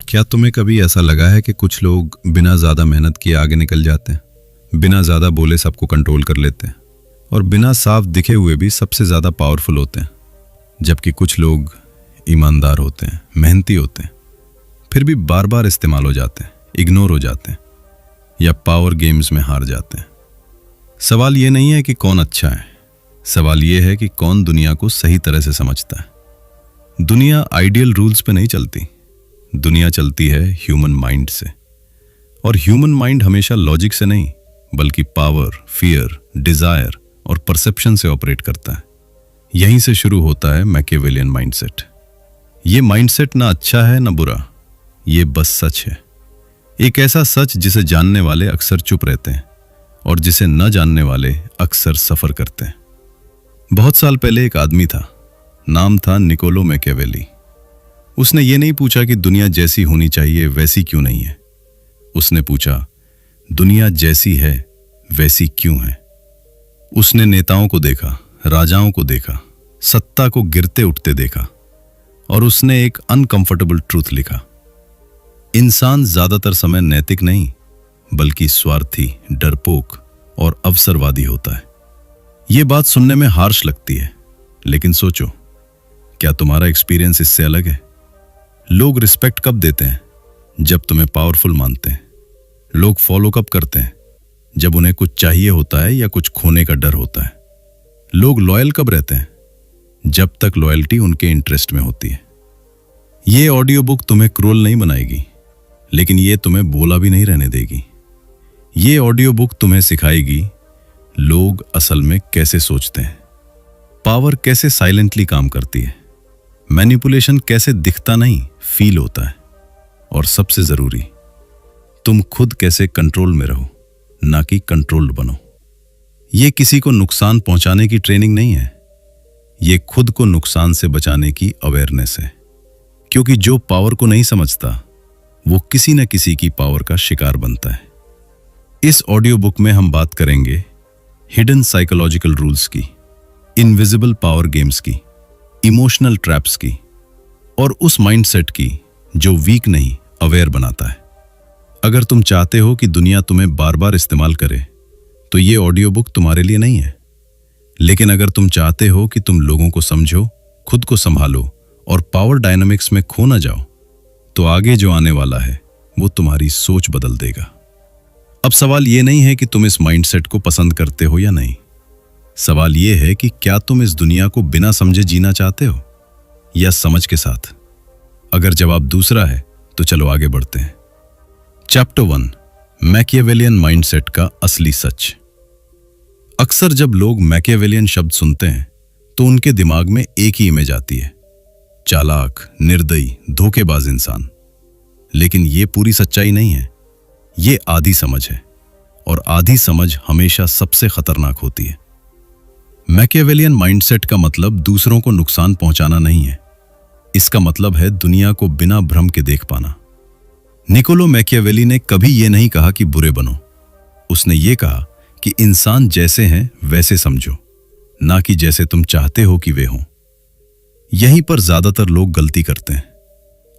क्या तुम्हें कभी ऐसा लगा है कि कुछ लोग बिना ज़्यादा मेहनत किए आगे निकल जाते हैं, बिना ज़्यादा बोले सबको कंट्रोल कर लेते हैं और बिना साफ दिखे हुए भी सबसे ज़्यादा पावरफुल होते हैं, जबकि कुछ लोग ईमानदार होते हैं, मेहनती होते हैं, फिर भी बार बार इस्तेमाल हो जाते हैं, इग्नोर हो जाते हैं या पावर गेम्स में हार जाते हैं। सवाल ये नहीं है कि कौन अच्छा है, सवाल ये है कि कौन दुनिया को सही तरह से समझता है। दुनिया आइडियल रूल्स पे नहीं चलती, दुनिया चलती है ह्यूमन माइंड से, और ह्यूमन माइंड हमेशा लॉजिक से नहीं बल्कि पावर, फियर, डिजायर और परसेप्शन से ऑपरेट करता है। यहीं से शुरू होता है मैकियावेलियन माइंडसेट। ये माइंडसेट ना अच्छा है ना बुरा, ये बस सच है। एक ऐसा सच जिसे जानने वाले अक्सर चुप रहते हैं और जिसे न जानने वाले अक्सर सफर करते हैं। बहुत साल पहले एक आदमी था, नाम था निकोलो मैकियावेली। उसने ये नहीं पूछा कि दुनिया जैसी होनी चाहिए वैसी क्यों नहीं है, उसने पूछा दुनिया जैसी है वैसी क्यों है। उसने नेताओं को देखा, राजाओं को देखा, सत्ता को गिरते उठते देखा और उसने एक अनकंफर्टेबल ट्रूथ लिखा। इंसान ज्यादातर समय नैतिक नहीं बल्कि स्वार्थी, डरपोक और अवसरवादी होता है। यह बात सुनने में हार्श लगती है, लेकिन सोचो, क्या तुम्हारा एक्सपीरियंस इससे अलग है? लोग रिस्पेक्ट कब देते हैं? जब तुम्हें पावरफुल मानते हैं। लोग फॉलो कब करते हैं? जब उन्हें कुछ चाहिए होता है या कुछ खोने का डर होता है। लोग लॉयल कब रहते हैं? जब तक लॉयल्टी उनके इंटरेस्ट में होती है। ये ऑडियो बुक तुम्हें क्रूअल नहीं बनाएगी, लेकिन ये तुम्हें बोला भी नहीं रहने देगी। ये ऑडियो बुक तुम्हें सिखाएगी लोग असल में कैसे सोचते हैं, पावर कैसे साइलेंटली काम करती है, मैनिपुलेशन कैसे दिखता नहीं फील होता है, और सबसे जरूरी, तुम खुद कैसे कंट्रोल में रहो ना कि कंट्रोल्ड बनो। ये किसी को नुकसान पहुंचाने की ट्रेनिंग नहीं है, ये खुद को नुकसान से बचाने की अवेयरनेस है। क्योंकि जो पावर को नहीं समझता वो किसी न किसी की पावर का शिकार बनता है। इस ऑडियो बुक में हम बात करेंगे हिडन साइकोलॉजिकल रूल्स की, इनविजिबल पावर गेम्स की, इमोशनल ट्रैप्स की और उस माइंडसेट की जो वीक नहीं अवेयर बनाता है। अगर तुम चाहते हो कि दुनिया तुम्हें बार बार इस्तेमाल करे तो ये ऑडियो बुक तुम्हारे लिए नहीं है। लेकिन अगर तुम चाहते हो कि तुम लोगों को समझो, खुद को संभालो और पावर डायनामिक्स में खो ना जाओ, तो आगे जो आने वाला है वो तुम्हारी सोच बदल देगा। अब सवाल ये नहीं है कि तुम इस माइंडसेट को पसंद करते हो या नहीं, सवाल ये है कि क्या तुम इस दुनिया को बिना समझे जीना चाहते हो या समझ के साथ। अगर जवाब दूसरा है तो चलो आगे बढ़ते हैं। चैप्टर 1, मैकियावेलियन माइंडसेट का असली सच। अक्सर जब लोग मैकियावेलियन शब्द सुनते हैं तो उनके दिमाग में एक ही इमेज आती है, चालाक, निर्दयी, धोखेबाज इंसान। लेकिन ये पूरी सच्चाई नहीं है, ये आधी समझ है, और आधी समझ हमेशा सबसे खतरनाक होती है। मैकियावेलियन माइंडसेट का मतलब दूसरों को नुकसान पहुंचाना नहीं है, इसका मतलब है दुनिया को बिना भ्रम के देख पाना। निकोलो मैकियावेली ने कभी यह नहीं कहा कि बुरे बनो, उसने ये कहा कि इंसान जैसे हैं वैसे समझो, ना कि जैसे तुम चाहते हो कि वे हों। यहीं पर ज्यादातर लोग गलती करते हैं।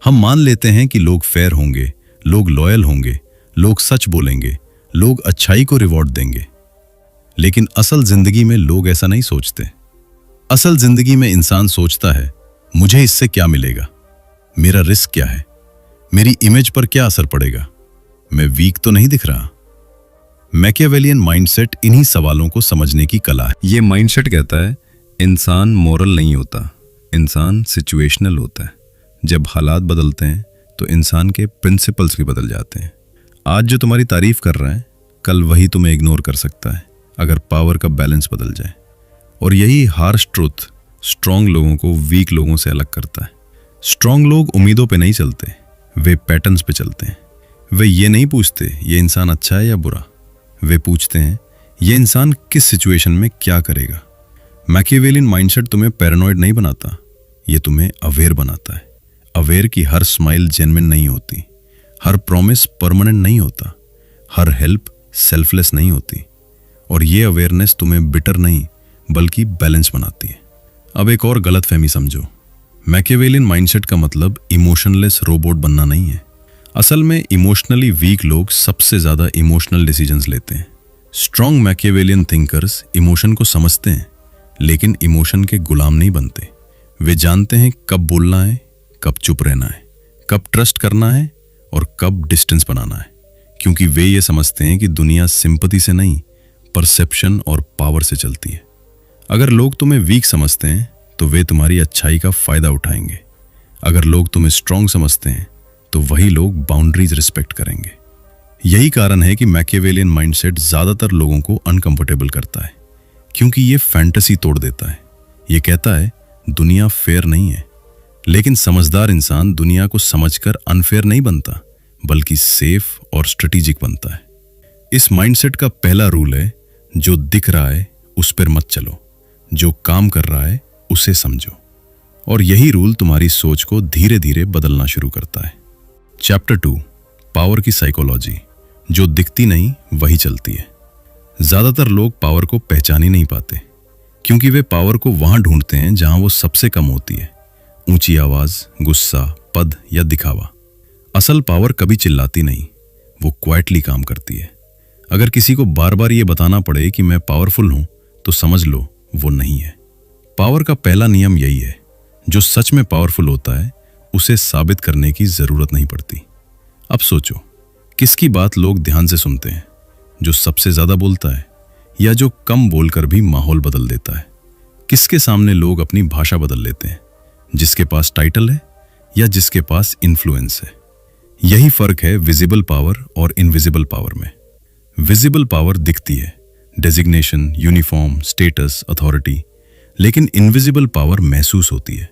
हम मान लेते हैं कि लोग फेयर होंगे, लोग लॉयल होंगे, लोग सच बोलेंगे, लोग अच्छाई को रिवॉर्ड देंगे। लेकिन असल जिंदगी में लोग ऐसा नहीं सोचते। असल जिंदगी में इंसान सोचता है, मुझे इससे क्या मिलेगा, मेरा रिस्क क्या है, मेरी इमेज पर क्या असर पड़ेगा, मैं वीक तो नहीं दिख रहा। मैकियावेलियन माइंडसेट इन्हीं सवालों को समझने की कला है। ये माइंडसेट कहता है इंसान मोरल नहीं होता, इंसान सिचुएशनल होता है। जब हालात बदलते हैं तो इंसान के प्रिंसिपल्स भी बदल जाते हैं। आज जो तुम्हारी तारीफ कर रहा है, कल वही तुम्हें इग्नोर कर सकता है अगर पावर का बैलेंस बदल जाए। और यही हार्श ट्रूथ स्ट्रांग लोगों को वीक लोगों से अलग करता है। स्ट्रांग लोग उम्मीदों पे नहीं चलते, वे पैटर्न्स पे चलते हैं। वे ये नहीं पूछते ये इंसान अच्छा है या बुरा, वे पूछते हैं ये इंसान किस सिचुएशन में क्या करेगा। मैकियावेलियन माइंडसेट तुम्हें पैरानॉइड नहीं बनाता, ये तुम्हें अवेयर बनाता है। अवेयर कि हर स्माइल जेन्युइन नहीं होती, हर प्रॉमिस परमानेंट नहीं होता, हर हेल्प सेल्फलेस नहीं होती। और ये अवेयरनेस तुम्हें बिटर नहीं बल्कि बैलेंस बनाती है। अब एक और गलतफहमी समझो, मैकियावेलियन माइंडसेट का मतलब इमोशनलेस रोबोट बनना नहीं है। असल में इमोशनली वीक लोग सबसे ज्यादा इमोशनल डिसीजंस लेते हैं। स्ट्रॉन्ग मैकियावेलियन थिंकर्स इमोशन को समझते हैं, लेकिन इमोशन के गुलाम नहीं बनते। वे जानते हैं कब बोलना है, कब चुप रहना है, कब ट्रस्ट करना है और कब डिस्टेंस बनाना है, क्योंकि वे ये समझते हैं कि दुनिया सिंपैथी से नहीं, परसेप्शन और पावर से चलती है। अगर लोग तुम्हें वीक समझते हैं तो वे तुम्हारी अच्छाई का फायदा उठाएंगे। अगर लोग तुम्हें स्ट्रॉन्ग समझते हैं तो वही लोग बाउंड्रीज रिस्पेक्ट करेंगे। यही कारण है कि मैकियावेलियन माइंडसेट ज्यादातर लोगों को अनकंफर्टेबल करता है, क्योंकि ये फैंटेसी तोड़ देता है। ये कहता है दुनिया फेयर नहीं है, लेकिन समझदार इंसान दुनिया को समझकर अनफेयर नहीं बनता, बल्कि सेफ और स्ट्रेटेजिक बनता है। इस माइंडसेट का पहला रूल है, जो दिख रहा है उस पर मत चलो, जो काम कर रहा है उसे समझो। और यही रूल तुम्हारी सोच को धीरे धीरे बदलना शुरू करता है। चैप्टर 2, पावर की साइकोलॉजी। जो दिखती नहीं वही चलती है। ज्यादातर लोग पावर को पहचान ही नहीं पाते, क्योंकि वे पावर को वहां ढूंढते हैं जहां वो सबसे कम होती है। ऊंची आवाज, गुस्सा, पद या दिखावा। असल पावर कभी चिल्लाती नहीं, वो क्वाइटली काम करती है। अगर किसी को बार बार ये बताना पड़े कि मैं पावरफुल हूं, तो समझ लो वो नहीं है। पावर का पहला नियम यही है, जो सच में पावरफुल होता है उसे साबित करने की जरूरत नहीं पड़ती। अब सोचो, किसकी बात लोग ध्यान से सुनते हैं? जो सबसे ज्यादा बोलता है या जो कम बोलकर भी माहौल बदल देता है? किसके सामने लोग अपनी भाषा बदल लेते हैं? जिसके पास टाइटल है या जिसके पास इन्फ्लुएंस है? यही फर्क है विजिबल पावर और इनविजिबल पावर में। विजिबल पावर दिखती है, डेजिग्नेशन, यूनिफॉर्म, स्टेटस, अथॉरिटी। लेकिन इनविजिबल पावर महसूस होती है,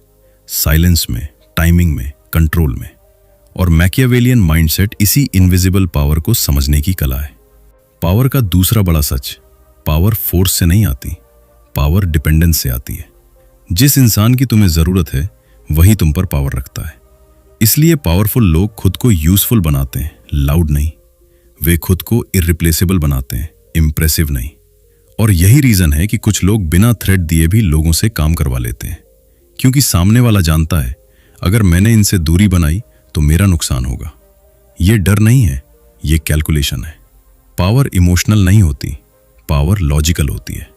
साइलेंस में, टाइमिंग में, कंट्रोल में। और मैकियावेलियन माइंडसेट इसी इनविजिबल पावर को समझने की कला है। पावर का दूसरा बड़ा सच, पावर फोर्स से नहीं आती, पावर डिपेंडेंस से आती है। जिस इंसान की तुम्हें जरूरत है वही तुम पर पावर रखता है। इसलिए पावरफुल लोग खुद को यूजफुल बनाते हैं, लाउड नहीं। वे खुद को इररिप्लेसेबल बनाते हैं, इंप्रेसिव नहीं। और यही रीजन है कि कुछ लोग बिना थ्रेट दिए भी लोगों से काम करवा लेते हैं, क्योंकि सामने वाला जानता है अगर मैंने इनसे दूरी बनाई तो मेरा नुकसान होगा। ये डर नहीं है, ये कैलकुलेशन है। पावर इमोशनल नहीं होती, पावर लॉजिकल होती है।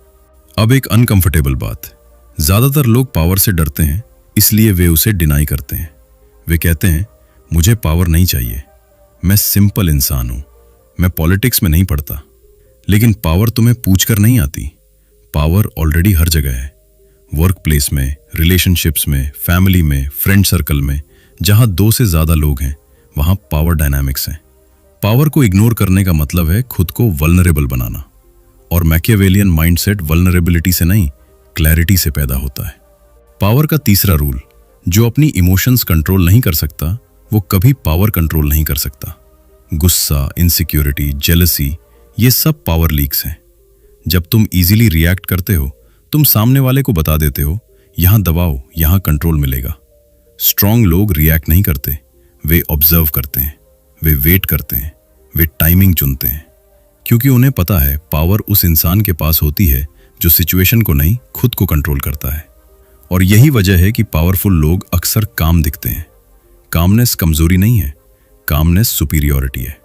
अब एक अनकंफर्टेबल बात, ज्यादातर लोग पावर से डरते हैं, इसलिए वे उसे डिनाई करते हैं। वे कहते हैं मुझे पावर नहीं चाहिए, मैं सिंपल इंसान हूं, मैं पॉलिटिक्स में नहीं पढ़ता। लेकिन पावर तुम्हें पूछकर नहीं आती, पावर ऑलरेडी हर जगह है। वर्क प्लेस में, रिलेशनशिप्स में, फैमिली में, फ्रेंड सर्कल में, जहां 2 से ज्यादा लोग हैं वहां पावर डायनामिक्स हैं। पावर को इग्नोर करने का मतलब है खुद को वल्नरेबल बनाना। और मैकियावेलियन माइंडसेट वल्नरेबिलिटी से नहीं, क्लैरिटी से पैदा होता है। पावर का तीसरा रूल, जो अपनी इमोशंस कंट्रोल नहीं कर सकता वो कभी पावर कंट्रोल नहीं कर सकता। गुस्सा, इनसिक्योरिटी, जेलसी, ये सब पावर लीक्स हैं। जब तुम इजीली रिएक्ट करते हो, तुम सामने वाले को बता देते हो यहां दबाओ, यहां कंट्रोल मिलेगा। स्ट्रांग लोग रिएक्ट नहीं करते, वे ऑब्जर्व करते हैं, वे वेट करते हैं, वे टाइमिंग चुनते हैं, क्योंकि उन्हें पता है पावर उस इंसान के पास होती है जो सिचुएशन को नहीं, खुद को कंट्रोल करता है। और यही वजह है कि पावरफुल लोग अक्सर काम दिखते हैं। कामनेस कमजोरी नहीं है, कामनेस सुपीरियॉरिटी है।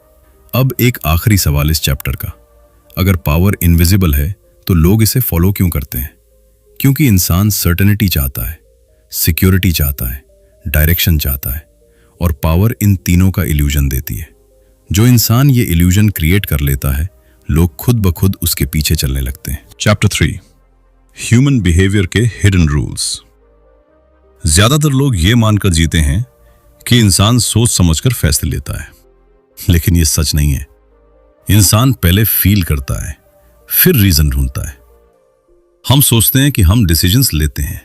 अब एक आखिरी सवाल इस चैप्टर का, अगर पावर इनविजिबल है तो लोग इसे फॉलो क्यों करते हैं? क्योंकि इंसान सर्टेनिटी चाहता है, सिक्योरिटी चाहता है, डायरेक्शन चाहता है, और पावर इन तीनों का इल्यूजन देती है। जो इंसान ये इल्यूजन क्रिएट कर लेता है, लोग खुद ब खुद उसके पीछे चलने लगते हैं। चैप्टर 3, ह्यूमन बिहेवियर के हिडन रूल्स। ज्यादातर लोग ये मानकर जीते हैं कि इंसान सोच समझकर फैसले लेता है, लेकिन ये सच नहीं है। इंसान पहले फील करता है, फिर रीजन ढूंढता है। हम सोचते हैं कि हम डिसीजंस लेते हैं,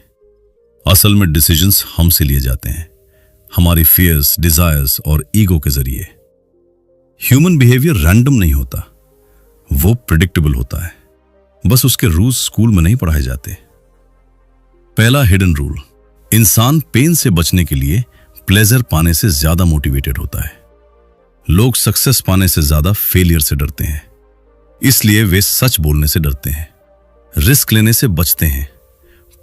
असल में डिसीजंस हमसे लिए जाते हैं, हमारी फियर्स, डिजायर्स और ईगो के जरिए। ह्यूमन बिहेवियर रैंडम नहीं होता, वो प्रिडिक्टेबल होता है, बस उसके रूल्स स्कूल में नहीं पढ़ाए जाते। पहला हिडन रूल, इंसान पेन से बचने के लिए प्लेजर पाने से ज्यादा मोटिवेटेड होता है। लोग सक्सेस पाने से ज्यादा फेलियर से डरते हैं, इसलिए वे सच बोलने से डरते हैं, रिस्क लेने से बचते हैं,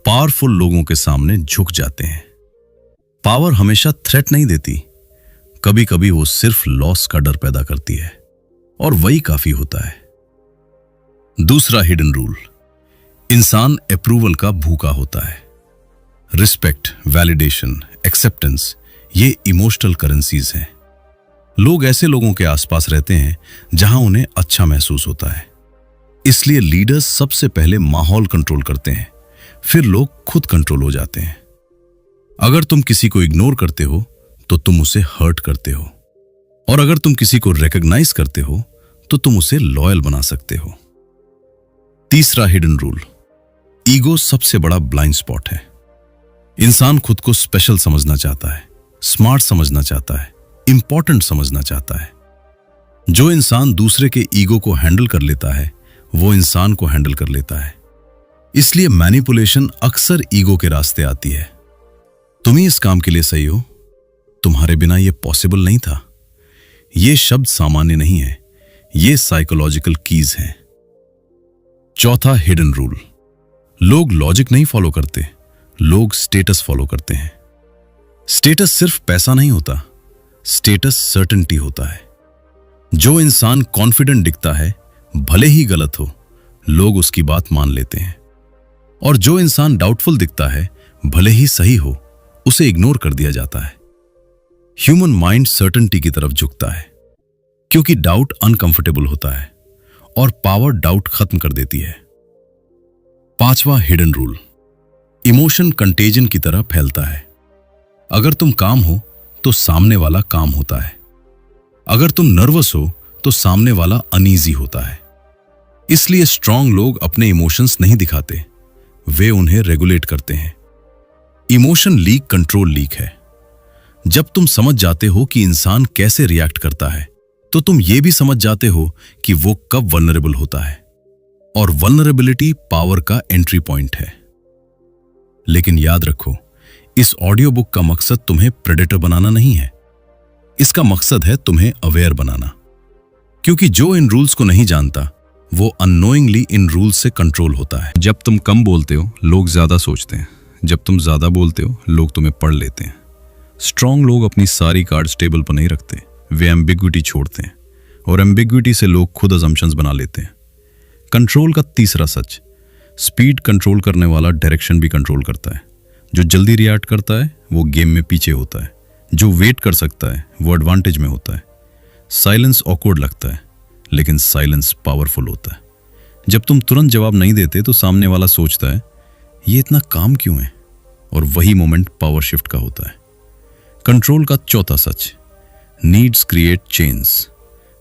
पावरफुल लोगों के सामने झुक जाते हैं। पावर हमेशा थ्रेट नहीं देती, कभी कभी वो सिर्फ लॉस का डर पैदा करती है और वही काफी होता है। दूसरा हिडन रूल, इंसान अप्रूवल का भूखा होता है। रिस्पेक्ट, वैलिडेशन, एक्सेप्टेंस, ये इमोशनल करेंसीज हैं। लोग ऐसे लोगों के आसपास रहते हैं जहां उन्हें अच्छा महसूस होता है। इसलिए लीडर्स सबसे पहले माहौल कंट्रोल करते हैं, फिर लोग खुद कंट्रोल हो जाते हैं। अगर तुम किसी को इग्नोर करते हो तो तुम उसे हर्ट करते हो, और अगर तुम किसी को रिकॉग्नाइज करते हो तो तुम उसे लॉयल बना सकते हो। तीसरा हिडन रूल, ईगो सबसे बड़ा ब्लाइंड स्पॉट है। इंसान खुद को स्पेशल समझना चाहता है, स्मार्ट समझना चाहता है, इंपॉर्टेंट समझना चाहता है। जो इंसान दूसरे के ईगो को हैंडल कर लेता है वो इंसान को हैंडल कर लेता है। इसलिए मैनिपुलेशन अक्सर ईगो के रास्ते आती है। तुम ही इस काम के लिए सही हो, तुम्हारे बिना यह पॉसिबल नहीं था। ये शब्द सामान्य नहीं है, ये साइकोलॉजिकल कीज हैं। चौथा हिडन रूल, लोग लॉजिक नहीं फॉलो करते, लोग स्टेटस फॉलो करते हैं। स्टेटस सिर्फ पैसा नहीं होता, स्टेटस सर्टेनिटी होता है। जो इंसान कॉन्फिडेंट दिखता है, भले ही गलत हो, लोग उसकी बात मान लेते हैं। और जो इंसान डाउटफुल दिखता है, भले ही सही हो, उसे इग्नोर कर दिया जाता है। ह्यूमन माइंड सर्टेनिटी की तरफ झुकता है क्योंकि डाउट अनकंफर्टेबल होता है और पावर डाउट खत्म कर देती है। पांचवा हिडन रूल, इमोशन कंटेजन की तरह फैलता है। अगर तुम काम हो तो सामने वाला काम होता है। अगर तुम नर्वस हो तो सामने वाला अनईजी होता है। इसलिए स्ट्रांग लोग अपने इमोशंस नहीं दिखाते, वे उन्हें रेगुलेट करते हैं। इमोशन लीक कंट्रोल लीक है। जब तुम समझ जाते हो कि इंसान कैसे रिएक्ट करता है तो तुम ये भी समझ जाते हो कि वो कब वल्नरेबल होता है, और वल्नरेबिलिटी पावर का एंट्री पॉइंट है। लेकिन याद रखो, इस ऑडियो बुक का मकसद तुम्हें प्रेडेटर बनाना नहीं है, इसका मकसद है तुम्हें अवेयर बनाना। क्योंकि जो इन रूल्स को नहीं जानता वो अननोइंगली इन रूल्स से कंट्रोल होता है। जब तुम कम बोलते हो लोग ज्यादा सोचते हैं, जब तुम ज्यादा बोलते हो लोग तुम्हें पढ़ लेते हैं। स्ट्रांग लोग अपनी सारी कार्ड्स टेबल पर नहीं रखते, वे एम्बिग्विटी छोड़ते हैं, और एम्बिग्विटी से लोग खुद अजम्पशंस बना लेते हैं। कंट्रोल का तीसरा सच, स्पीड कंट्रोल करने वाला डायरेक्शन भी कंट्रोल करता है। जो जल्दी रिएक्ट करता है वो गेम में पीछे होता है, जो वेट कर सकता है वो एडवांटेज में होता है। साइलेंस ऑकवर्ड लगता है, लेकिन साइलेंस पावरफुल होता है। जब तुम तुरंत जवाब नहीं देते तो सामने वाला सोचता है ये इतना काम क्यों है, और वही मोमेंट पावर शिफ्ट का होता है। कंट्रोल का चौथा सच, नीड्स क्रिएट चेंज।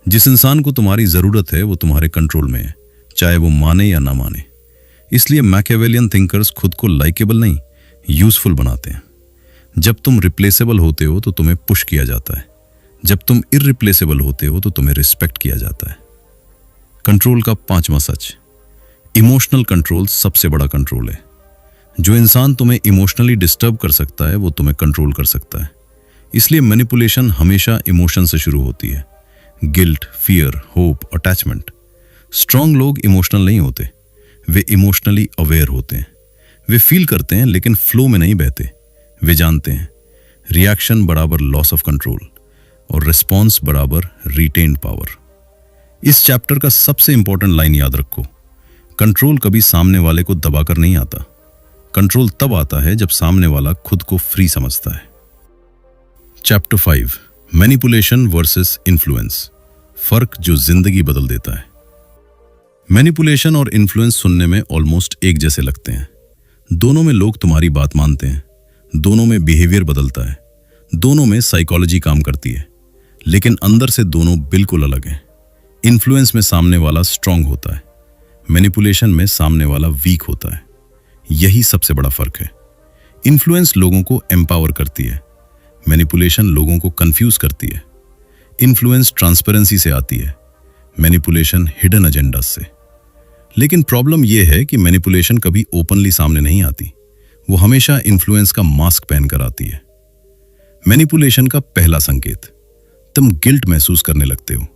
जिस इंसान को तुम्हारी जरूरत है वो तुम्हारे कंट्रोल में है, चाहे वो माने या ना माने। इसलिए मैकियावेलियन थिंकर्स खुद को लाइकेबल नहीं, यूजफुल बनाते हैं। जब तुम रिप्लेसेबल होते हो तो तुम्हें पुश किया जाता है, जब तुम इररिप्लेसेबल होते हो तो तुम्हें रिस्पेक्ट किया जाता है। कंट्रोल का पांचवा सच, इमोशनल कंट्रोल सबसे बड़ा कंट्रोल है। जो इंसान तुम्हें इमोशनली डिस्टर्ब कर सकता है वो तुम्हें कंट्रोल कर सकता है। इसलिए मैनिपुलेशन हमेशा इमोशन से शुरू होती है, guilt, fear, hope, attachment. Strong लोग इमोशनल नहीं होते, वे इमोशनली अवेयर होते हैं। वे फील करते हैं लेकिन फ्लो में नहीं बहते। वे जानते हैं रिएक्शन बराबर लॉस ऑफ कंट्रोल और रिस्पॉन्स बराबर रिटेन्ड पावर। इस चैप्टर का सबसे इंपॉर्टेंट लाइन याद रखो, कंट्रोल कभी सामने वाले को दबाकर नहीं आता। कंट्रोल तब आता है जब सामने वाला खुद को फ्री समझता है। चैप्टर 5, मैनिपुलेशन वर्सेस इन्फ्लुएंस, फर्क जो जिंदगी बदल देता है। मैनिपुलेशन और इन्फ्लुएंस सुनने में ऑलमोस्ट एक जैसे लगते हैं। दोनों में लोग तुम्हारी बात मानते हैं, दोनों में बिहेवियर बदलता है, दोनों में साइकोलॉजी काम करती है, लेकिन अंदर से दोनों बिल्कुल अलग हैं। इन्फ्लुएंस में सामने वाला स्ट्रांग होता है, मैनिपुलेशन में सामने वाला वीक होता है। यही सबसे बड़ा फर्क है। इन्फ्लुएंस लोगों को एम्पावर करती है, मैनिपुलेशन लोगों को कंफ्यूज करती है। इन्फ्लुएंस ट्रांसपेरेंसी से आती है, मैनिपुलेशन हिडन एजेंडास से। लेकिन प्रॉब्लम यह है कि मैनिपुलेशन कभी ओपनली सामने नहीं आती, वो हमेशा इन्फ्लुएंस का मास्क पहनकर आती है। मैनिपुलेशन का पहला संकेत, तुम गिल्ट महसूस करने लगते हो।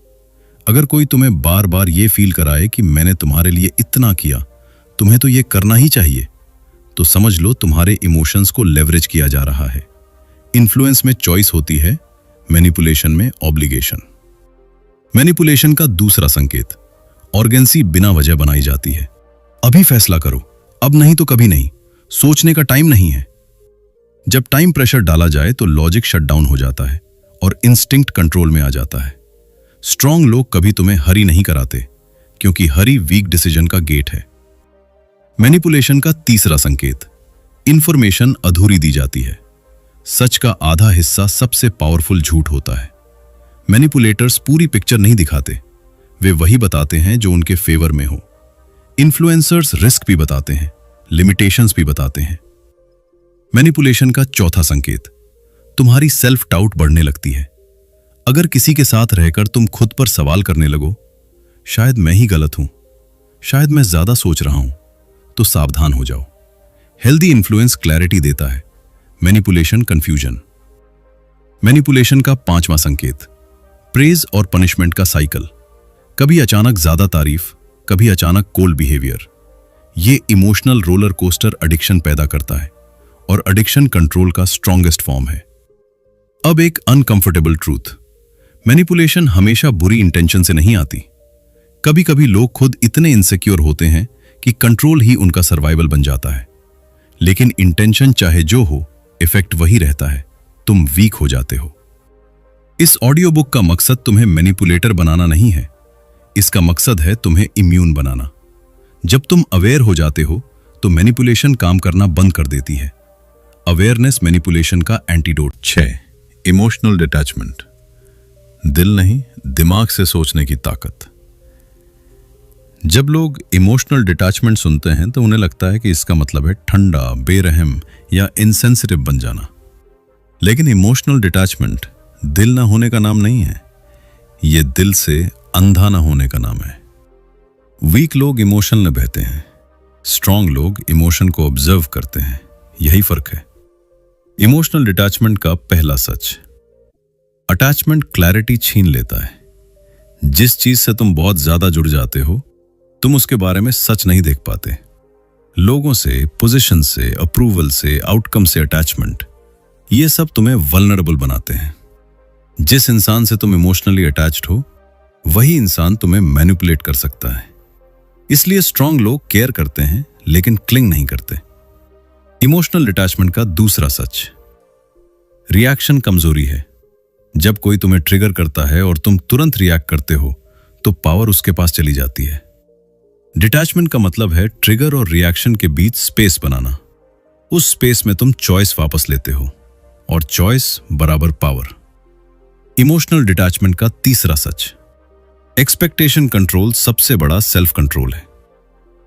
अगर कोई तुम्हें बार बार ये फील कराए कि मैंने तुम्हारे लिए इतना किया, तुम्हें तो ये करना ही चाहिए, तो समझ लो तुम्हारे इमोशंस को लेवरेज किया जा रहा है। इन्फ्लुएंस में चॉइस होती है, मैनिपुलेशन में ऑब्लिगेशन। मैनिपुलेशन का दूसरा संकेत, ऑर्गेंसी बिना वजह बनाई जाती है। अभी फैसला करो, अब नहीं तो कभी नहीं, सोचने का टाइम नहीं है। जब टाइम प्रेशर डाला जाए तो लॉजिक शट डाउन हो जाता है और इंस्टिंक्ट कंट्रोल में आ जाता है। स्ट्रांग लोग कभी तुम्हें हरी नहीं कराते, क्योंकि हरी वीक डिसीजन का गेट है। मैनिपुलेशन का तीसरा संकेत, इंफॉर्मेशन अधूरी दी जाती है। सच का आधा हिस्सा सबसे पावरफुल झूठ होता है। मैनिपुलेटर्स पूरी पिक्चर नहीं दिखाते, वे वही बताते हैं जो उनके फेवर में हो। इन्फ्लुएंसर्स रिस्क भी बताते हैं, लिमिटेशंस भी बताते हैं। मैनिपुलेशन का चौथा संकेत, तुम्हारी सेल्फ डाउट बढ़ने लगती है। अगर किसी के साथ रहकर तुम खुद पर सवाल करने लगो, शायद मैं ही गलत हूं, शायद मैं ज्यादा सोच रहा हूं, तो सावधान हो जाओ। हेल्दी इन्फ्लुएंस क्लैरिटी देता है, मैनिपुलेशन कंफ्यूजन। मैनिपुलेशन का पांचवा संकेत, प्रेज और पनिशमेंट का साइकिल। कभी अचानक ज्यादा तारीफ, कभी अचानक कोल्ड बिहेवियर। ये इमोशनल रोलर कोस्टर एडिक्शन पैदा करता है और एडिक्शन कंट्रोल का स्ट्रॉन्गेस्ट फॉर्म है। अब एक अनकंफर्टेबल ट्रूथ, मैनिपुलेशन हमेशा बुरी इंटेंशन से नहीं आती। कभी कभी लोग खुद इतने इनसिक्योर होते हैं कि कंट्रोल ही उनका सर्वाइवल बन जाता है। लेकिन इंटेंशन चाहे जो हो, इफेक्ट वही रहता है, तुम वीक हो जाते हो। इस ऑडियो बुक का मकसद तुम्हें मैनिपुलेटर बनाना नहीं है, इसका मकसद है तुम्हें इम्यून बनाना। जब तुम अवेयर हो जाते हो तो मैनिपुलेशन काम करना बंद कर देती है। अवेयरनेस मैनिपुलेशन का एंटीडोट। 6, emotional detachment. दिल नहीं, दिमाग से सोचने की ताकत। जब लोग इमोशनल डिटैचमेंट सुनते हैं तो उन्हें लगता है कि इसका मतलब है ठंडा, बेरहम या इनसेंसिटिव बन जाना। लेकिन इमोशनल डिटैचमेंट दिल ना होने का नाम नहीं है, यह दिल से अंधा ना होने का नाम है। वीक लोग इमोशन में बहते हैं, स्ट्रांग लोग इमोशन को ऑब्जर्व करते हैं, यही फर्क है। इमोशनल डिटैचमेंट का पहला सच, अटैचमेंट क्लैरिटी छीन लेता है। जिस चीज से तुम बहुत ज्यादा जुड़ जाते हो, तुम उसके बारे में सच नहीं देख पाते। लोगों से, पोजीशन से, अप्रूवल से, आउटकम से अटैचमेंट, ये सब तुम्हें वल्नरेबल बनाते हैं। जिस इंसान से तुम इमोशनली अटैच्ड हो, वही इंसान तुम्हें मैनिपुलेट कर सकता है। इसलिए स्ट्रांग लोग केयर करते हैं लेकिन क्लिंग नहीं करते। इमोशनल डिटैचमेंट का दूसरा सच, रिएक्शन कमजोरी है। जब कोई तुम्हें ट्रिगर करता है और तुम तुरंत रिएक्ट करते हो तो पावर उसके पास चली जाती है। डिटैचमेंट का मतलब है ट्रिगर और रिएक्शन के बीच स्पेस बनाना। उस स्पेस में तुम चॉइस वापस लेते हो और चॉइस बराबर पावर। इमोशनल डिटैचमेंट का तीसरा सच, एक्सपेक्टेशन कंट्रोल सबसे बड़ा सेल्फ कंट्रोल है।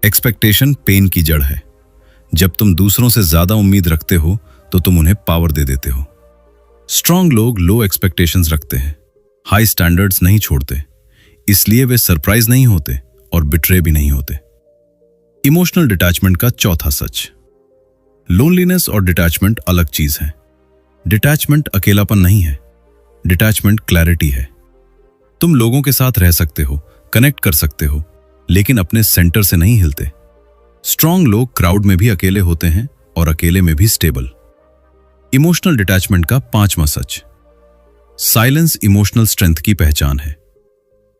एक्सपेक्टेशन पेन की जड़ है। जब तुम दूसरों से ज्यादा उम्मीद रखते हो तो तुम उन्हें पावर दे देते हो। स्ट्रांग लोग लो एक्सपेक्टेशंस रखते हैं, हाई स्टैंडर्ड्स नहीं छोड़ते, इसलिए वे सरप्राइज नहीं होते और बिट्रे भी नहीं होते। इमोशनल डिटैचमेंट का चौथा सच, लोनलीनेस और डिटैचमेंट अलग चीज है। डिटैचमेंट अकेलापन नहीं है, डिटैचमेंट क्लैरिटी है। तुम लोगों के साथ रह सकते हो, कनेक्ट कर सकते हो, लेकिन अपने सेंटर से नहीं हिलते। स्ट्रांग लोग क्राउड में भी अकेले होते हैं और अकेले में भी स्टेबल। इमोशनल डिटैचमेंट का पांचवा सच, साइलेंस इमोशनल स्ट्रेंथ की पहचान है।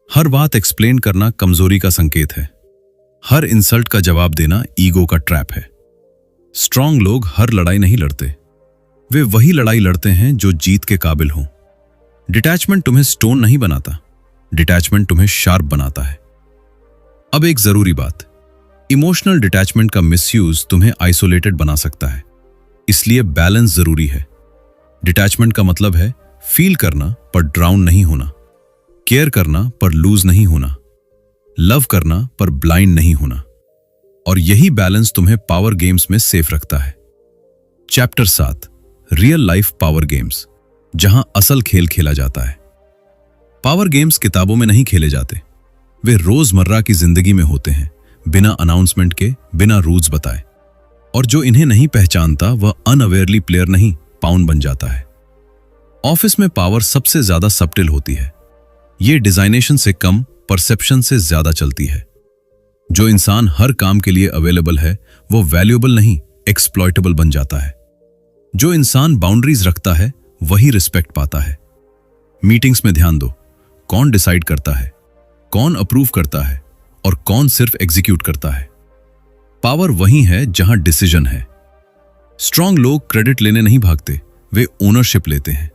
हर बात एक्सप्लेन करना कमजोरी का संकेत है। हर इंसल्ट का जवाब देना ईगो का ट्रैप है। स्ट्रांग लोग हर लड़ाई नहीं लड़ते, वे वही लड़ाई लड़ते हैं जो जीत के काबिल हों। डिटैचमेंट तुम्हें स्टोन नहीं बनाता, डिटैचमेंट तुम्हें शार्प बनाता है। अब एक जरूरी बात, इमोशनल डिटैचमेंट का मिसयूज तुम्हें आइसोलेटेड बना सकता है, इसलिए बैलेंस जरूरी है। डिटैचमेंट का मतलब है फील करना पर ड्राउन नहीं होना, केयर करना पर लूज नहीं होना, लव करना पर ब्लाइंड नहीं होना, और यही बैलेंस तुम्हें पावर गेम्स में सेफ रखता है। Chapter 7, real life power games, जहां असल खेल खेला जाता है। पावर गेम्स किताबों में नहीं खेले जाते, वे रोजमर्रा की जिंदगी में होते हैं, बिना अनाउंसमेंट के, बिना रूल्स बताए। और जो इन्हें नहीं पहचानता वह अनअवेयरली प्लेयर नहीं, पाउन बन जाता है। ऑफिस में पावर सबसे ज्यादा सबटिल होती है। ये डिजाइनेशन से कम, परसेप्शन से ज्यादा चलती है। जो इंसान हर काम के लिए अवेलेबल है वो वैल्यूएबल नहीं, एक्सप्लॉयटेबल बन जाता है। जो इंसान बाउंड्रीज रखता है वही रिस्पेक्ट पाता है। मीटिंग्स में ध्यान दो, कौन डिसाइड करता है, कौन अप्रूव करता है और कौन सिर्फ एग्जीक्यूट करता है। पावर वहीं है जहां डिसीजन है। स्ट्रांग लोग क्रेडिट लेने नहीं भागते, वे ओनरशिप लेते हैं।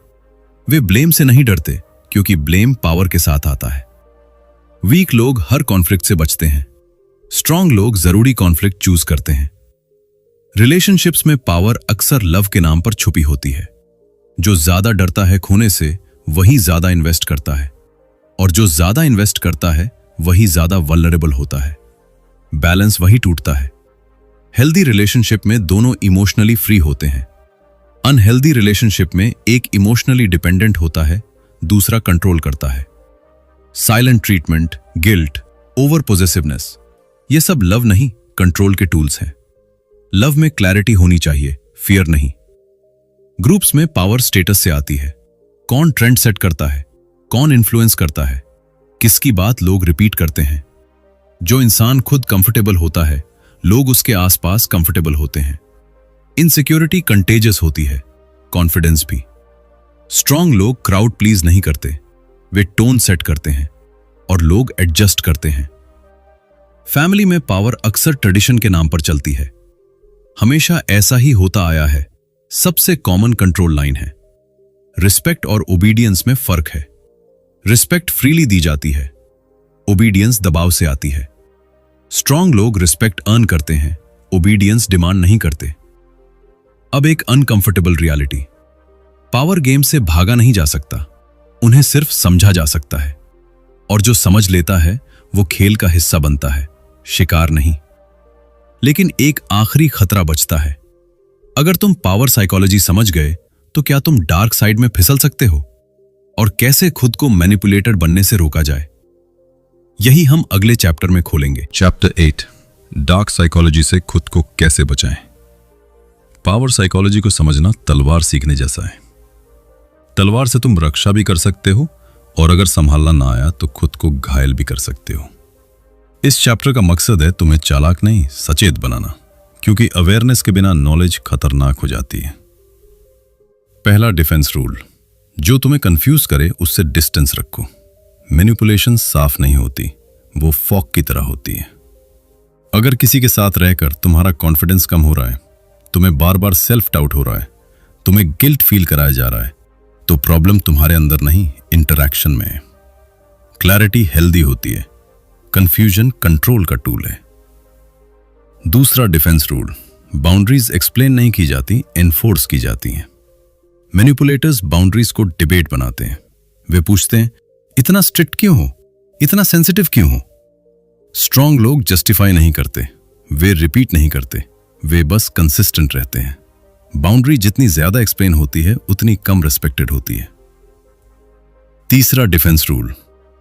वे ब्लेम से नहीं डरते, क्योंकि ब्लेम पावर के साथ आता है। वीक लोग हर कॉन्फ्लिक्ट से बचते हैं, स्ट्रांग लोग जरूरी कॉन्फ्लिक्ट चूज करते हैं। रिलेशनशिप्स में पावर अक्सर लव के नाम पर छुपी होती है। जो ज्यादा डरता है खोने से, वही ज्यादा इन्वेस्ट करता है, और जो ज्यादा इन्वेस्ट करता है वही ज्यादा वल्नरेबल होता है। बैलेंस वही टूटता है। हेल्दी रिलेशनशिप में दोनों इमोशनली फ्री होते हैं। अनहेल्दी रिलेशनशिप में एक इमोशनली डिपेंडेंट होता है, दूसरा कंट्रोल करता है। Silent treatment, guilt, over possessiveness, ये सब लव नहीं, कंट्रोल के टूल्स हैं। लव में क्लैरिटी होनी चाहिए, फियर नहीं। ग्रुप्स में पावर स्टेटस से आती है। कौन ट्रेंड सेट करता है, कौन इन्फ्लुएंस करता है, किसकी बात लोग रिपीट करते हैं। जो इंसान खुद कंफर्टेबल होता है, लोग उसके आसपास कंफर्टेबल होते हैं। इनसिक्योरिटी कंटेजियस होती है, कॉन्फिडेंस भी। स्ट्रांग लोग क्राउड प्लीज नहीं करते, वे टोन सेट करते हैं और लोग एडजस्ट करते हैं। फैमिली में पावर अक्सर ट्रेडिशन के नाम पर चलती है। हमेशा ऐसा ही होता आया है। सबसे कॉमन कंट्रोल लाइन है। रिस्पेक्ट और ओबीडियंस में फर्क है। रिस्पेक्ट फ्रीली दी जाती है, ओबीडियंस दबाव से आती है। स्ट्रांग लोग रिस्पेक्ट अर्न करते हैं, ओबीडियंस डिमांड नहीं करते। अब एक अनकंफर्टेबल रियलिटी। पावर गेम से भागा नहीं जा सकता, उन्हें सिर्फ समझा जा सकता है। और जो समझ लेता है वो खेल का हिस्सा बनता है, शिकार नहीं। लेकिन एक आखिरी खतरा बचता है। अगर तुम पावर साइकोलॉजी समझ गए तो क्या तुम डार्क साइड में फिसल सकते हो? और कैसे खुद को मैनिपुलेटर बनने से रोका जाए, यही हम अगले चैप्टर में खोलेंगे। चैप्टर 8, डार्क साइकोलॉजी से खुद को कैसे बचाएं। पावर साइकोलॉजी को समझना तलवार सीखने जैसा है। तलवार से तुम रक्षा भी कर सकते हो, और अगर संभालना ना आया तो खुद को घायल भी कर सकते हो। इस चैप्टर का मकसद है तुम्हें चालाक नहीं, सचेत बनाना, क्योंकि अवेयरनेस के बिना नॉलेज खतरनाक हो जाती है। पहला डिफेंस रूल, जो तुम्हें कंफ्यूज करे उससे डिस्टेंस रखो। मैनिपुलेशन साफ नहीं होती, वो फॉग की तरह होती है। अगर किसी के साथ रहकर तुम्हारा कॉन्फिडेंस कम हो रहा है, तुम्हें बार बार सेल्फ डाउट हो रहा है, तुम्हें गिल्ट फील कराया जा रहा है, तो प्रॉब्लम तुम्हारे अंदर नहीं, इंटरैक्शन में है। क्लैरिटी हेल्दी होती है, कंफ्यूजन कंट्रोल का टूल है। दूसरा डिफेंस रूल, बाउंड्रीज एक्सप्लेन नहीं की जाती, एनफोर्स की जाती हैं। मैनिपुलेटर्स बाउंड्रीज को डिबेट बनाते हैं। वे पूछते हैं, इतना स्ट्रिक्ट क्यों हो, इतना सेंसिटिव क्यों हो? स्ट्रांग लोग जस्टिफाई नहीं करते, वे रिपीट नहीं करते, वे बस कंसिस्टेंट रहते हैं। बाउंड्री जितनी ज्यादा एक्सप्लेन होती है उतनी कम रिस्पेक्टेड होती है। तीसरा डिफेंस रूल,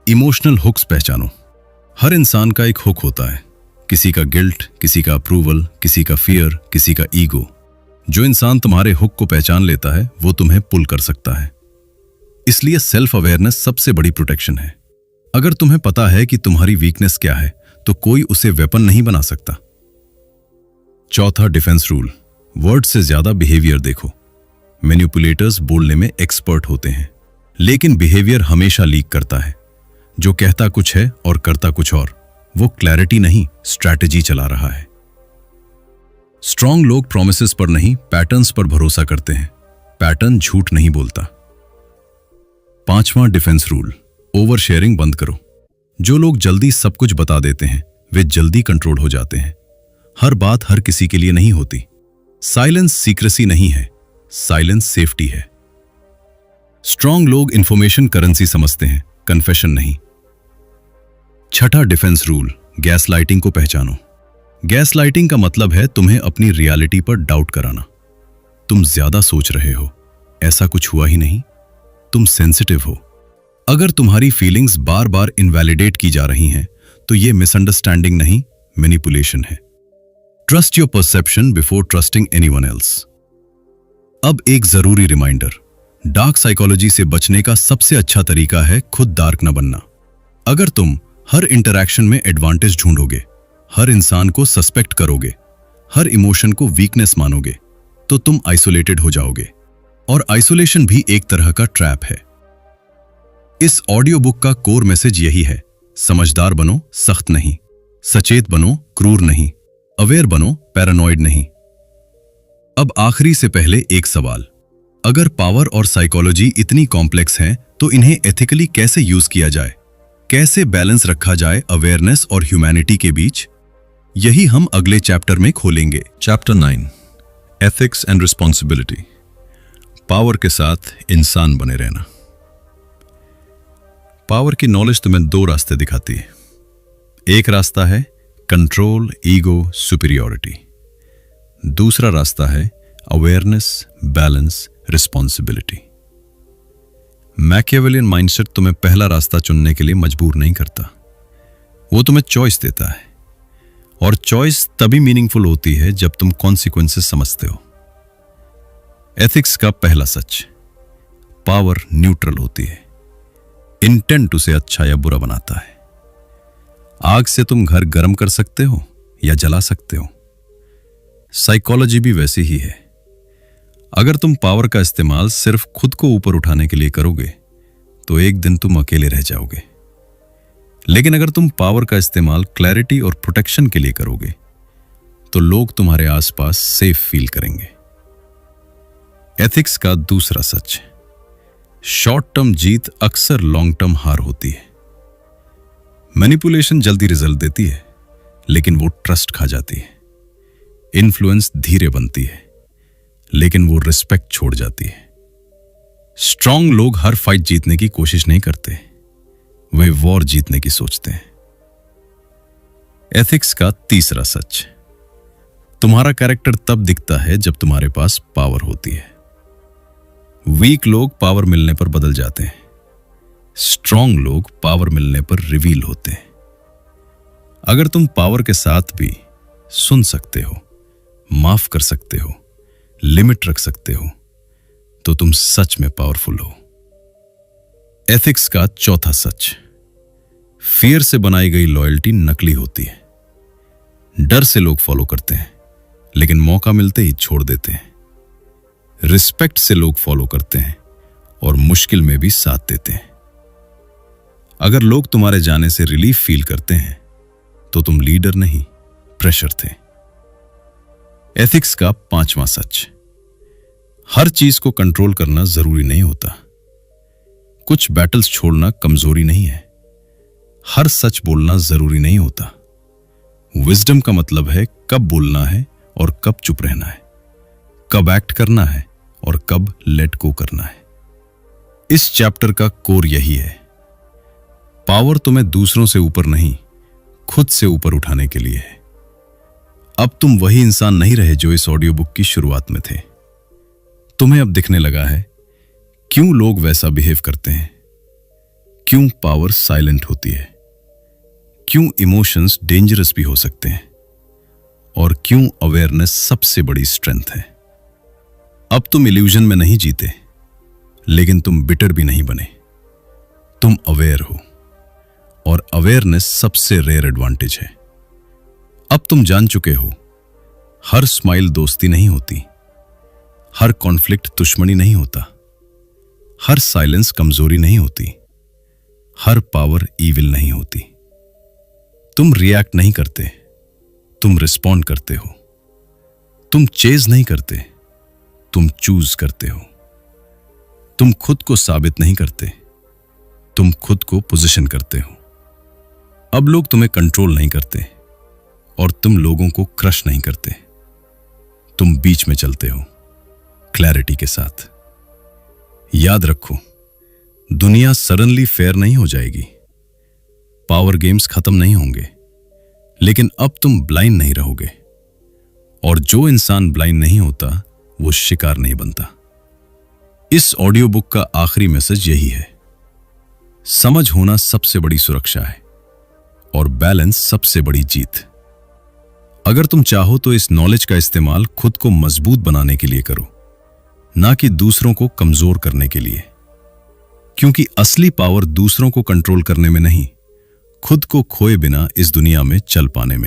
इमोशनल हुक्स पहचानो। हर इंसान का एक हुक होता है, किसी का गिल्ट, किसी का अप्रूवल, किसी का फियर, किसी का ईगो। जो इंसान तुम्हारे हुक को पहचान लेता है वो तुम्हें पुल कर सकता है। इसलिए सेल्फ अवेयरनेस सबसे बड़ी प्रोटेक्शन है। अगर तुम्हें पता है कि तुम्हारी वीकनेस क्या है तो कोई उसे वेपन नहीं बना सकता। चौथा डिफेंस रूल, वर्ड से ज्यादा बिहेवियर देखो। मैनिपुलेटर्स बोलने में एक्सपर्ट होते हैं, लेकिन बिहेवियर हमेशा लीक करता है। जो कहता कुछ है और करता कुछ और, वो क्लैरिटी नहीं, स्ट्रैटेजी चला रहा है। स्ट्रांग लोग प्रॉमिसेस पर नहीं, पैटर्न्स पर भरोसा करते हैं। पैटर्न झूठ नहीं बोलता। पांचवां डिफेंस रूल, ओवर शेयरिंग बंद करो। जो लोग जल्दी सब कुछ बता देते हैं वे जल्दी कंट्रोल हो जाते हैं। हर बात हर किसी के लिए नहीं होती। साइलेंस सीक्रेसी नहीं है, साइलेंस सेफ्टी है। स्ट्रांग लोग इंफॉर्मेशन करेंसी समझते हैं, कन्फेशन नहीं। छठा डिफेंस रूल, गैस लाइटिंग को पहचानो। गैस लाइटिंग का मतलब है तुम्हें अपनी रियलिटी पर डाउट कराना। तुम ज्यादा सोच रहे हो, ऐसा कुछ हुआ ही नहीं, तुम सेंसिटिव हो। अगर तुम्हारी फीलिंग्स बार बार इनवैलिडेट की जा रही हैं तो यह मिसअंडरस्टैंडिंग नहीं, मैनिपुलेशन है। Trust your perception before trusting anyone else. अब एक जरूरी रिमाइंडर, डार्क साइकोलॉजी से बचने का सबसे अच्छा तरीका है खुद डार्क न बनना। अगर तुम हर इंटरैक्शन में एडवांटेज ढूंढोगे, हर इंसान को सस्पेक्ट करोगे, हर इमोशन को वीकनेस मानोगे, तो तुम आइसोलेटेड हो जाओगे। और आइसोलेशन भी एक तरह का ट्रैप है। इस ऑडियो बुक का कोर मैसेज यही है, समझदार बनो, सख्त नहीं, सचेत बनो, क्रूर नहीं, अवेयर बनो, पैरानॉइड नहीं। अब आखिरी से पहले एक सवाल, अगर पावर और साइकोलॉजी इतनी कॉम्प्लेक्स हैं तो इन्हें एथिकली कैसे यूज किया जाए, कैसे बैलेंस रखा जाए अवेयरनेस और ह्यूमैनिटी के बीच, यही हम अगले चैप्टर में खोलेंगे। Chapter 9, ethics and responsibility. Power के साथ इंसान बने रहना। पावर की नॉलेज तुम्हें दो रास्ते दिखाती है। एक रास्ता है कंट्रोल, ईगो, सुपीरियॉरिटी। दूसरा रास्ता है awareness, balance, responsibility. Machiavellian mindset तुम्हें पहला रास्ता चुनने के लिए मजबूर नहीं करता, वो तुम्हें चॉइस देता है, और चॉइस तभी मीनिंगफुल होती है जब तुम कॉन्सिक्वेंसेस समझते हो। एथिक्स का पहला सच, पावर न्यूट्रल होती है, इंटेंट उसे अच्छा या बुरा बनाता है। आग से तुम घर गर्म कर सकते हो या जला सकते हो। साइकोलॉजी भी वैसी ही है। अगर तुम पावर का इस्तेमाल सिर्फ खुद को ऊपर उठाने के लिए करोगे तो एक दिन तुम अकेले रह जाओगे, लेकिन अगर तुम पावर का इस्तेमाल क्लैरिटी और प्रोटेक्शन के लिए करोगे तो लोग तुम्हारे आसपास सेफ फील करेंगे। एथिक्स का दूसरा सच, शॉर्ट टर्म जीत अक्सर लॉन्ग टर्म हार होती है। मैनिपुलेशन जल्दी रिजल्ट देती है, लेकिन वो ट्रस्ट खा जाती है। इन्फ्लुएंस धीरे बनती है, लेकिन वो रिस्पेक्ट छोड़ जाती है। स्ट्रांग लोग हर फाइट जीतने की कोशिश नहीं करते, वे वॉर जीतने की सोचते हैं। एथिक्स का तीसरा सच, तुम्हारा कैरेक्टर तब दिखता है जब तुम्हारे पास पावर होती है। वीक लोग पावर मिलने पर बदल जाते हैं, स्ट्रांग लोग पावर मिलने पर रिवील होते हैं। अगर तुम पावर के साथ भी सुन सकते हो, माफ कर सकते हो, लिमिट रख सकते हो, तो तुम सच में पावरफुल हो। एथिक्स का चौथा सच, फियर से बनाई गई लॉयल्टी नकली होती है। डर से लोग फॉलो करते हैं, लेकिन मौका मिलते ही छोड़ देते हैं। रिस्पेक्ट से लोग फॉलो करते हैं और मुश्किल में भी साथ देते हैं। अगर लोग तुम्हारे जाने से रिलीफ फील करते हैं तो तुम लीडर नहीं, प्रेशर थे। एथिक्स का पांचवां सच, हर चीज को कंट्रोल करना जरूरी नहीं होता। कुछ बैटल्स छोड़ना कमजोरी नहीं है। हर सच बोलना जरूरी नहीं होता। विजडम का मतलब है कब बोलना है और कब चुप रहना है, कब एक्ट करना है और कब लेट गो करना है। इस चैप्टर का कोर यही है, पावर तुम्हें दूसरों से ऊपर नहीं, खुद से ऊपर उठाने के लिए है। अब तुम वही इंसान नहीं रहे जो इस ऑडियो बुक की शुरुआत में थे। तुम्हें अब दिखने लगा है क्यों लोग वैसा बिहेव करते हैं, क्यों पावर साइलेंट होती है, क्यों इमोशंस डेंजरस भी हो सकते हैं, और क्यों अवेयरनेस सबसे बड़ी स्ट्रेंथ है। अब तुम इल्यूजन में नहीं जीते, लेकिन तुम बिटर भी नहीं बने। तुम अवेयर हो, और अवेयरनेस सबसे रेयर एडवांटेज है। अब तुम जान चुके हो, हर स्माइल दोस्ती नहीं होती, हर कॉन्फ्लिक्ट दुश्मनी नहीं होता, हर साइलेंस कमजोरी नहीं होती, हर पावर ईविल नहीं होती। तुम रिएक्ट नहीं करते, तुम रिस्पॉन्ड करते हो। तुम चेज नहीं करते, तुम चूज करते हो। तुम खुद को साबित नहीं करते, तुम खुद को पोजीशन करते हो। अब लोग तुम्हें कंट्रोल नहीं करते और तुम लोगों को क्रश नहीं करते। तुम बीच में चलते हो, क्लैरिटी के साथ। याद रखो, दुनिया सडनली फेयर नहीं हो जाएगी, पावर गेम्स खत्म नहीं होंगे, लेकिन अब तुम ब्लाइंड नहीं रहोगे। और जो इंसान ब्लाइंड नहीं होता वो शिकार नहीं बनता। इस ऑडियो बुक का आखिरी मैसेज यही है, समझ होना सबसे बड़ी सुरक्षा है और बैलेंस सबसे बड़ी जीत। अगर तुम चाहो तो इस नॉलेज का इस्तेमाल खुद को मजबूत बनाने के लिए करो, ना कि दूसरों को कमजोर करने के लिए। क्योंकि असली पावर दूसरों को कंट्रोल करने में नहीं, खुद को खोए बिना इस दुनिया में चल पाने में।